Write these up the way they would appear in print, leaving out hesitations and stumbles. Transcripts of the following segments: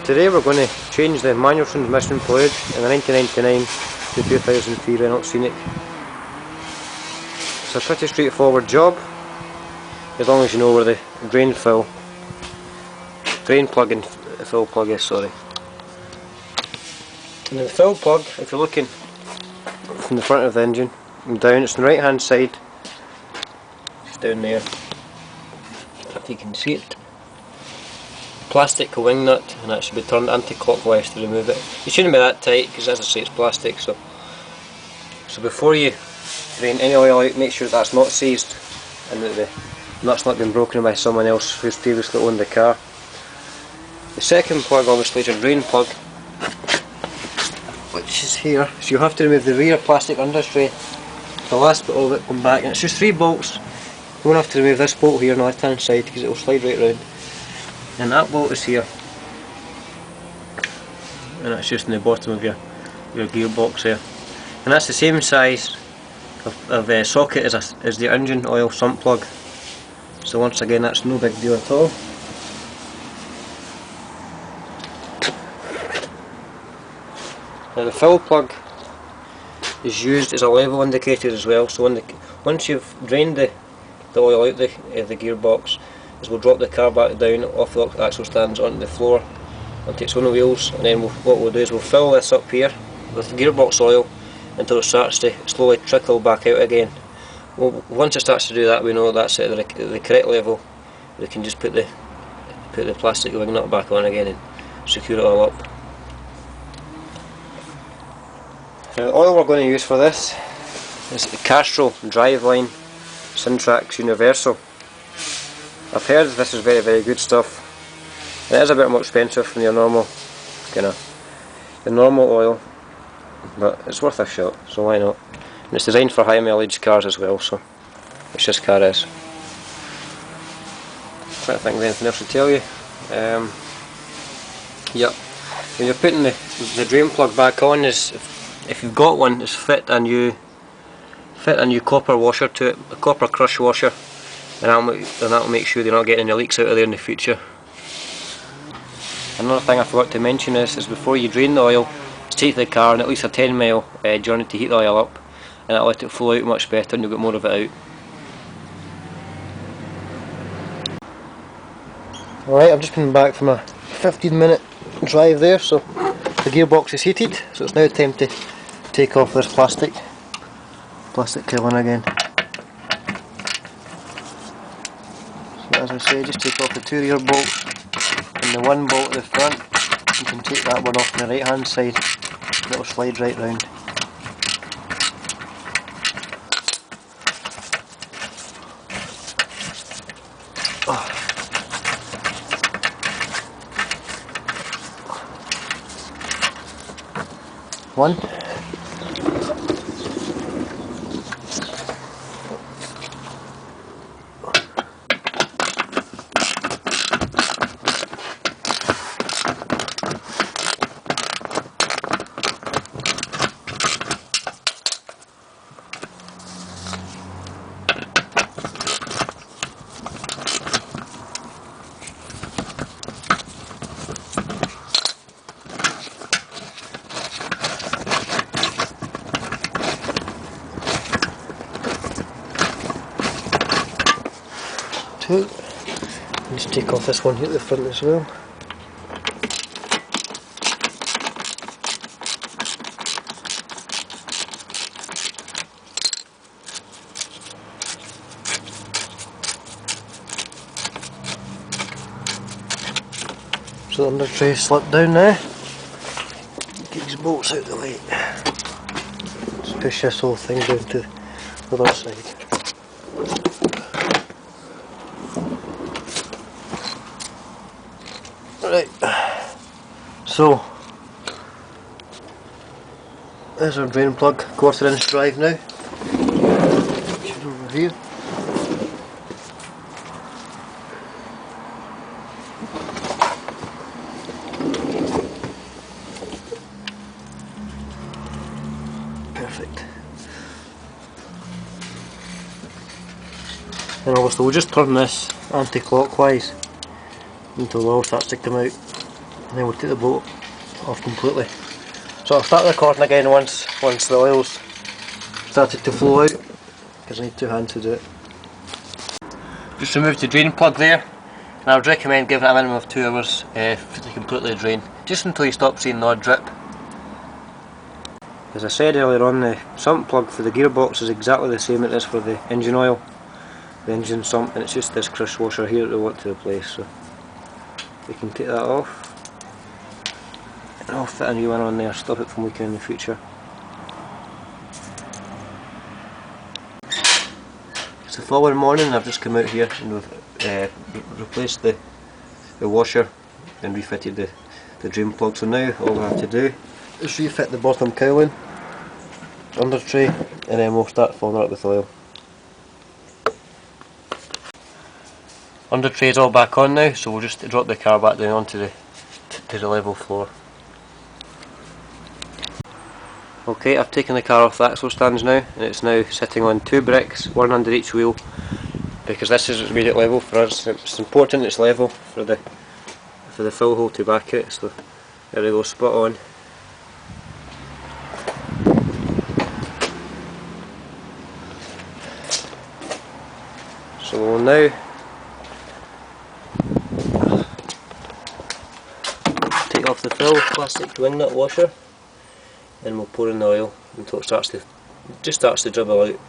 Today we're going to change the manual transmission fluid in the 1999 to 2003 Renault Scenic. It's a pretty straightforward job, as long as you know where the drain plug and fill plug is, sorry. And the fill plug, if you're looking from the front of the engine and down, it's on the right hand side, it's down there, if you can see it. Plastic wing nut, and that should be turned anti-clockwise to remove it. It shouldn't be that tight because, as I say, it's plastic. So before you drain any oil out, make sure that's not seized and that the nut's not been broken by someone else who's previously owned the car. The second plug, obviously, is a drain plug, which is here. So you have to remove the rear plastic undertray, the last bit of it, come back, and it's just 3 bolts. You won't have to remove this bolt here on the left hand side because it will slide right round. And that bolt is here, and that's just in the bottom of your gearbox there. And that's the same size of socket as the engine oil sump plug. So once again, that's no big deal at all. Now the fill plug is used as a level indicator as well. So once you've drained the oil out the gearbox, we'll drop the car back down off the axle stands onto the floor onto its own wheels, and then what we'll do is we'll fill this up here with gearbox oil until it starts to slowly trickle back out again. Once it starts to do that, we know that's at the correct level. We can just put the plastic wing nut back on again and secure it all up. Now, the oil we're going to use for this is the Castrol Driveline Syntrax Universal. I've heard this is very, very good stuff. It is a bit more expensive than your normal oil, but it's worth a shot, so why not? And it's designed for high mileage cars as well, so which this car is. I'm trying to think of anything else to tell you. Yep. When you're putting the drain plug back on, if you've got one, is fit a new copper washer to it, a copper crush washer. And that'll make sure you're not getting any leaks out of there in the future. Another thing I forgot to mention is before you drain the oil, take the car on at least a 10 mile journey to heat the oil up, and that'll let it flow out much better and you'll get more of it out. Alright, I've just been back from a 15-minute drive there, so the gearbox is heated, so it's now time to take off this plastic covering again. As I say, just take off the 2 rear bolts and the 1 bolt at the front. You can take that one off on the right hand side, and it will slide right round. One. Two. Just take off this one here at the front as well. So the under tray slipped down now. Get these bolts out of the way. Let's push this whole thing down to the other side. Right, so there's our drain plug, 1/4 inch drive now. Should over here. Perfect. And obviously we'll just turn this anti-clockwise until the oil starts to come out. and then we'll take the boat off completely. So I'll start recording again once the oil's started to flow out, because I need two hands to do it. Just removed the drain plug there, and I would recommend giving it a minimum of 2 hours to completely drain, just until you stop seeing the odd drip. As I said earlier on, the sump plug for the gearbox is exactly the same as it is for the engine oil, the engine sump, and it's just this crush washer here that we want to replace. So we can take that off, and I'll fit a new one on there, stop it from leaking in the future. It's the following morning, I've just come out here and we've replaced the washer and refitted the drain plug. So now all we have to do is refit the bottom cowling, under tray, and then we'll start filling it up with oil. Under tray is all back on now, so we'll just drop the car back down onto the level floor. Okay, I've taken the car off the axle stands now, and it's now sitting on 2 bricks, one under each wheel, because this is made it level for us. It's important it's level for the fill hole to back it. So there we go, spot on. So we'll now take off the fill plastic wing nut washer, and we'll pour in the oil until it starts to dribble out.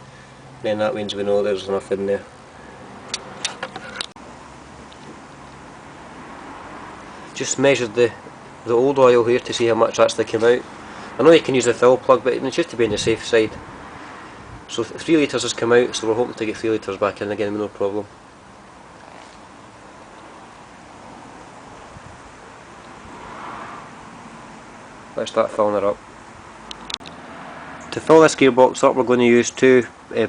Then that means we know there's enough in there. Just measured the old oil here to see how much actually came out. I know you can use the fill plug, but it's just to be on the safe side. So 3 litres has come out, so we're hoping to get 3 litres back in again with no problem. Let's start filling it up. To fill this gearbox up, we're going to use 2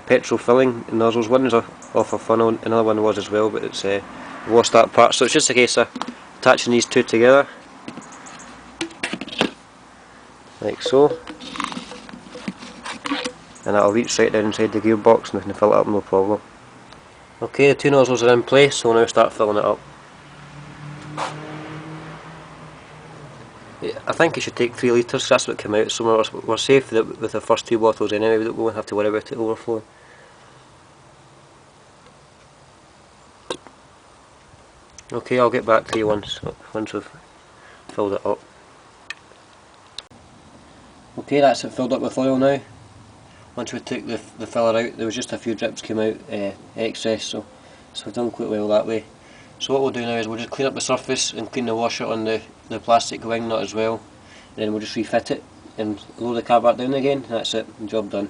petrol filling nozzles. One is off a funnel, another one was as well, but it's lost that part. So it's just a case of attaching these 2 together, like so, and that'll reach right down inside the gearbox and we can fill it up no problem. Okay, the 2 nozzles are in place, so we'll now start filling it up. I think it should take 3 litres, that's what came out, so we're safe with the first 2 bottles anyway. We won't have to worry about it overflowing. Okay, I'll get back to you once we've filled it up. Okay, that's it filled up with oil now. Once we took the filler out, there was just a few drips came out excess, so we've done quite well that way. So what we'll do now is we'll just clean up the surface and clean the washer on the plastic wing nut as well, and then we'll just refit it and lower the car back down again, and that's it, job done.